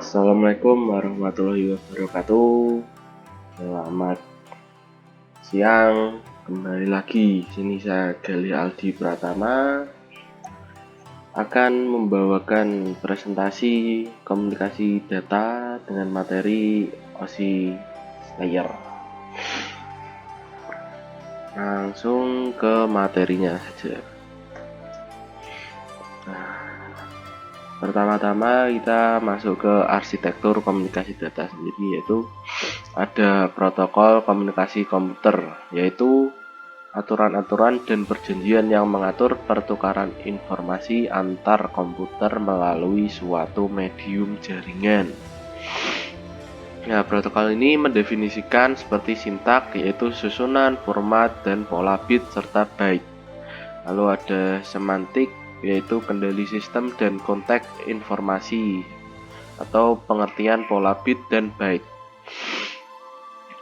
Assalamualaikum warahmatullahi wabarakatuh. Selamat siang. Kembali lagi sini saya Gali Aldi Pratama akan membawakan presentasi komunikasi data dengan materi OSI layer. Langsung ke materinya saja. Pertama-tama kita masuk ke arsitektur komunikasi data sendiri, yaitu ada protokol komunikasi komputer, yaitu aturan-aturan dan perjanjian yang mengatur pertukaran informasi antar komputer melalui suatu medium jaringan. Nah, protokol ini mendefinisikan seperti sintak, yaitu susunan, format, dan pola bit serta byte. Lalu ada semantik, yaitu kendali sistem dan konteks informasi atau pengertian pola bit dan byte.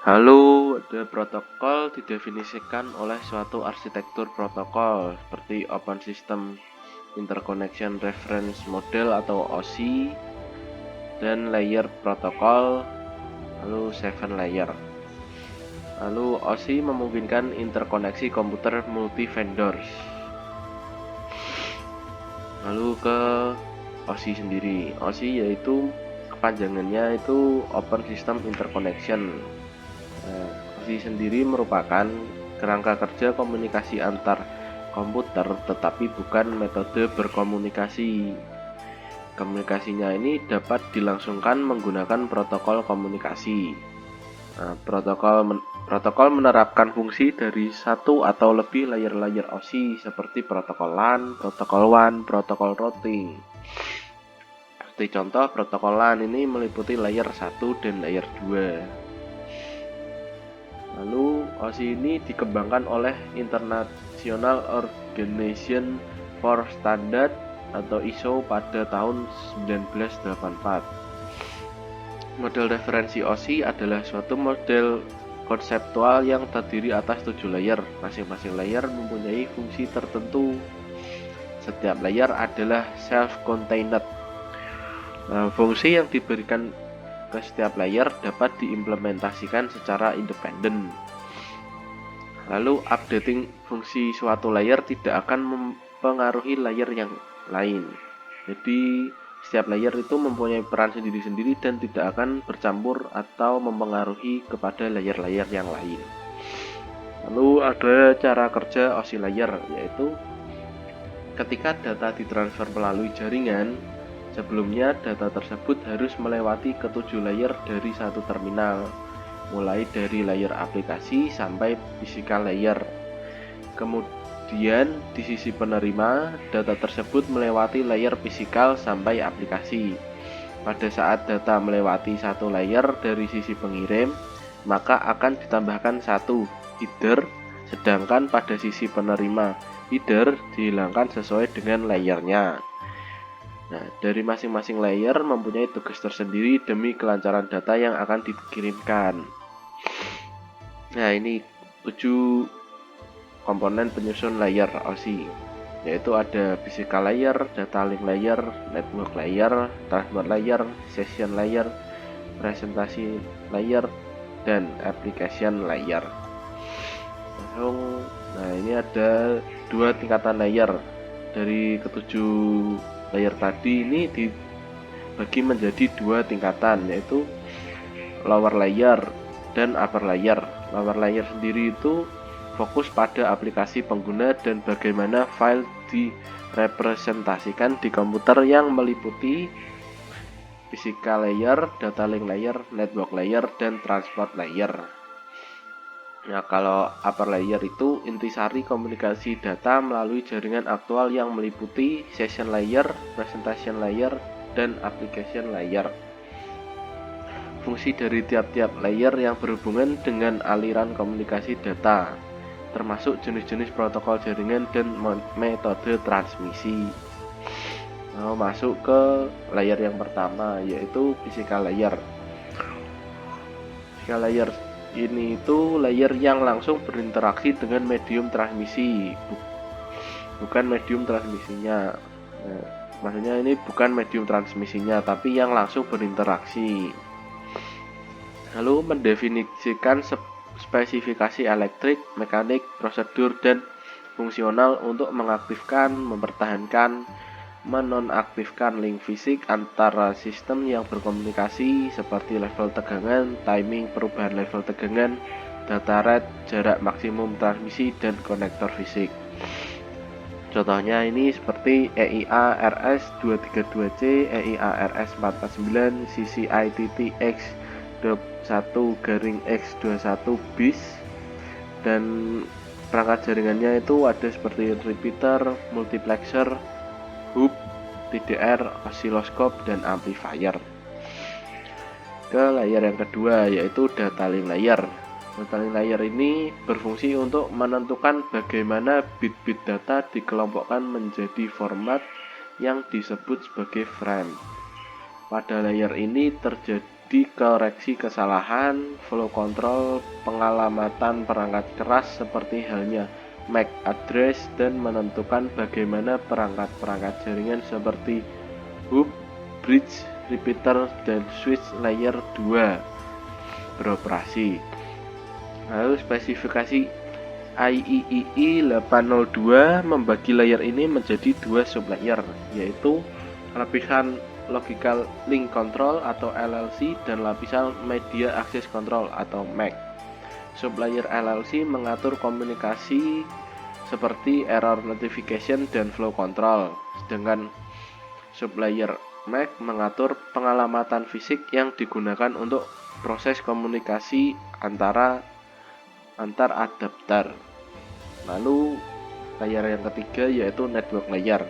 Lalu ada protokol didefinisikan oleh suatu arsitektur protokol seperti Open System Interconnection Reference Model atau OSI, dan layer protokol, lalu 7 layer. Lalu OSI memungkinkan interkoneksi komputer multi vendors. Lalu ke OSI sendiri. OSI yaitu kepanjangannya itu Open System Interconnection. OSI sendiri merupakan kerangka kerja komunikasi antar komputer, tetapi bukan metode berkomunikasi. Komunikasinya ini dapat dilangsungkan menggunakan protokol komunikasi. Nah, protokol menerapkan fungsi dari satu atau lebih layer-layer OSI seperti protokol LAN, protokol WAN, protokol routing. Seperti contoh, protokol LAN ini meliputi layer 1 dan layer 2. Lalu OSI ini dikembangkan oleh International Organization for Standards atau ISO pada tahun 1984. Model referensi OSI adalah suatu model konseptual yang terdiri atas 7 layer. Masing-masing layer mempunyai fungsi tertentu. Setiap layer adalah self-contained. Fungsi yang diberikan ke setiap layer dapat diimplementasikan secara independen. Lalu updating fungsi suatu layer tidak akan mempengaruhi layer yang lain. Jadi setiap layer itu mempunyai peran sendiri-sendiri dan tidak akan bercampur atau mempengaruhi kepada layer-layer yang lain. Lalu ada cara kerja OSI layer, yaitu ketika data ditransfer melalui jaringan, sebelumnya data tersebut harus melewati ketujuh layer dari satu terminal, mulai dari layer aplikasi sampai physical layer. Kemudian di sisi penerima, data tersebut melewati layer fisikal sampai aplikasi. Pada saat data melewati satu layer dari sisi pengirim, maka akan ditambahkan satu header, sedangkan pada sisi penerima, header dihilangkan sesuai dengan layernya. Nah, dari masing-masing layer mempunyai tugas tersendiri demi kelancaran data yang akan dikirimkan. Nah, ini 7 komponen penyusun layer OSI, yaitu ada physical layer, data link layer, network layer, transport layer, session layer, presentasi layer, dan application layer. Nah, ini ada 2 tingkatan layer. Dari ketujuh layer tadi ini dibagi menjadi 2 tingkatan, yaitu lower layer dan upper layer. Lower layer sendiri itu fokus pada aplikasi pengguna dan bagaimana file direpresentasikan di komputer yang meliputi physical layer, data link layer, network layer, dan transport layer. Nah, kalau upper layer itu intisari komunikasi data melalui jaringan aktual yang meliputi session layer, presentation layer, dan application layer. Fungsi dari tiap-tiap layer yang berhubungan dengan aliran komunikasi data, termasuk jenis-jenis protokol jaringan dan metode transmisi. Nah, masuk ke layer yang pertama, yaitu physical layer. Physical layer ini itu layer yang langsung berinteraksi dengan medium transmisi, bukan medium transmisinya. Nah, Maksudnya ini bukan medium transmisinya, tapi yang langsung berinteraksi. Lalu mendefinisikan spesifikasi elektrik, mekanik, prosedur, dan fungsional untuk mengaktifkan, mempertahankan, menonaktifkan link fisik antara sistem yang berkomunikasi seperti level tegangan, timing perubahan level tegangan, data rate, jarak maksimum transmisi, dan konektor fisik. Contohnya ini seperti EIA RS232C, EIA RS449, CCITT X21-X21 BIS, dan perangkat jaringannya itu ada seperti repeater, multiplexer, hub, TDR, osiloskop, dan amplifier. Ke layer yang kedua yaitu data link layer. Data link layer ini berfungsi untuk menentukan bagaimana bit-bit data dikelompokkan menjadi format yang disebut sebagai frame. Pada layer ini terjadi koreksi kesalahan, flow control, pengalamatan perangkat keras seperti halnya MAC address, dan menentukan bagaimana perangkat-perangkat jaringan seperti hub, bridge, repeater, dan switch layer 2 beroperasi. Lalu spesifikasi IEEE 802 membagi layer ini menjadi dua sublayer, yaitu lapisan Logical Link Control atau LLC dan lapisan Media Access Control atau MAC. Sublayer LLC mengatur komunikasi seperti error notification dan flow control, sedangkan sublayer MAC mengatur pengalamatan fisik yang digunakan untuk proses komunikasi antar adapter. Lalu layer yang ketiga yaitu network layer.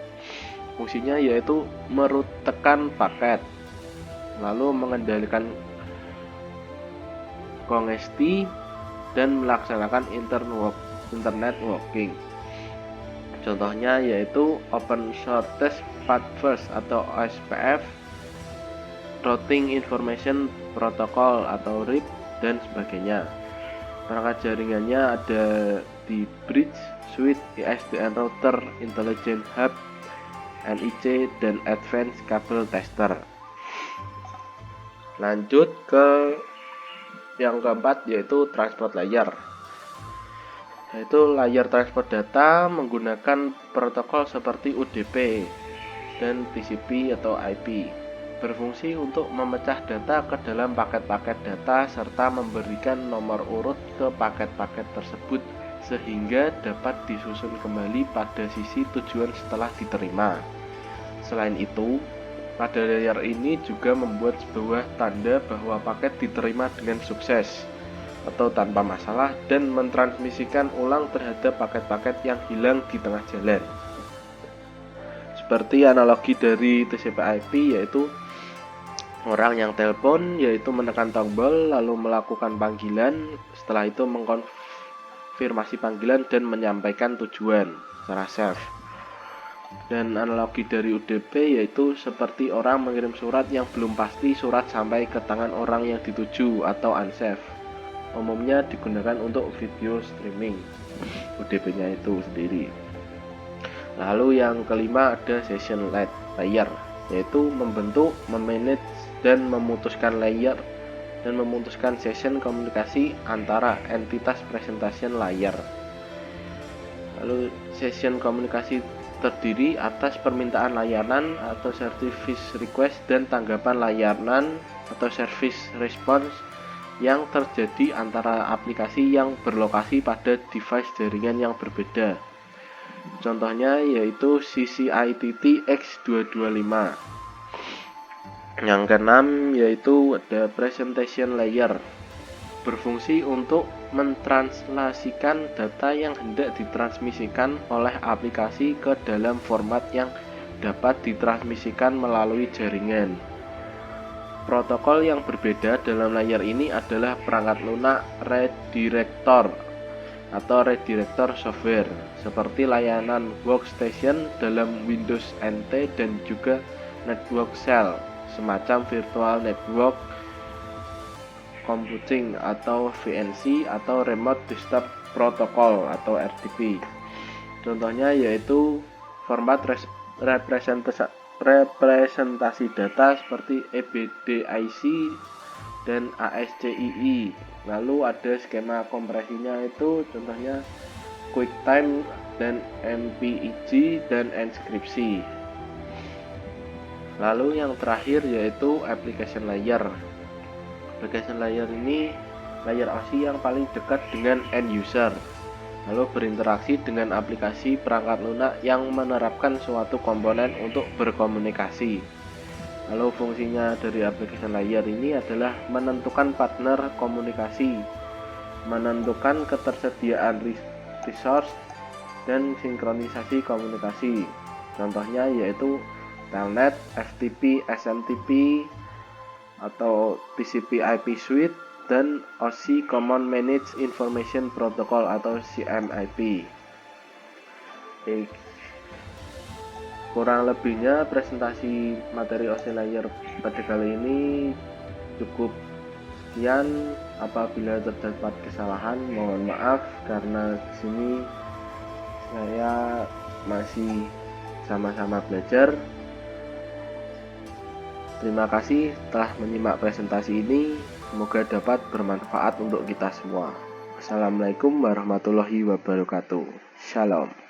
Fungsinya yaitu merutekan paket, lalu mengendalikan kongesti, dan melaksanakan internet working. Contohnya yaitu Open Shortest Path First atau OSPF, Routing Information Protocol atau RIP, dan sebagainya. Perangkat jaringannya ada di bridge, switch, ISDN router, intelligent hub, NIC, dan advanced cable tester. Lanjut ke yang keempat yaitu transport layer. Yaitu layer transport data menggunakan protokol seperti UDP dan TCP atau IP. Berfungsi untuk memecah data ke dalam paket-paket data serta memberikan nomor urut ke paket-paket tersebut sehingga dapat disusun kembali pada sisi tujuan setelah diterima. Selain itu, pada layer ini juga membuat sebuah tanda bahwa paket diterima dengan sukses atau tanpa masalah dan mentransmisikan ulang terhadap paket-paket yang hilang di tengah jalan. Seperti analogi dari TCP/IP yaitu orang yang telepon yaitu menekan tombol lalu melakukan panggilan, setelah itu mengkonfirmasi panggilan dan menyampaikan tujuan secara safe. Dan analogi dari UDP yaitu seperti orang mengirim surat yang belum pasti surat sampai ke tangan orang yang dituju atau unsafe. Umumnya digunakan untuk video streaming UDP-nya itu sendiri. Lalu yang kelima ada session layer, yaitu membentuk, memanage, dan memutuskan layer dan memutuskan session komunikasi antara entitas presentation layer. Lalu session komunikasi terdiri atas permintaan layanan atau service request dan tanggapan layanan atau service response yang terjadi antara aplikasi yang berlokasi pada device jaringan yang berbeda. Contohnya yaitu CCITT X225. Yang keenam yaitu ada presentation layer. Berfungsi untuk mentranslasikan data yang hendak ditransmisikan oleh aplikasi ke dalam format yang dapat ditransmisikan melalui jaringan. Protokol yang berbeda dalam layer ini adalah perangkat lunak redirector atau redirector software seperti layanan workstation dalam Windows NT dan juga network cell semacam virtual network computing atau VNC atau remote desktop protocol atau RDP. Contohnya yaitu format representasi data seperti EBDIC dan ASCII. Lalu ada skema kompresinya, itu contohnya QuickTime dan MPEG dan Enskripsi. Lalu yang terakhir yaitu application layer. Application layer ini layer OSI yang paling dekat dengan end user, lalu berinteraksi dengan aplikasi perangkat lunak yang menerapkan suatu komponen untuk berkomunikasi. Lalu fungsinya dari application layer ini adalah menentukan partner komunikasi, menentukan ketersediaan resource, dan sinkronisasi komunikasi. Contohnya yaitu Telnet, FTP, SMTP, atau TCP/IP Suite, dan OSI Common Managed Information Protocol atau CMIP. Kurang lebihnya presentasi materi OSI layer pada kali ini cukup sekian. Apabila terdapat kesalahan mohon maaf, karena di sini saya masih sama-sama belajar. Terima kasih telah menyimak presentasi ini. Semoga dapat bermanfaat untuk kita semua. Assalamualaikum warahmatullahi wabarakatuh. Shalom.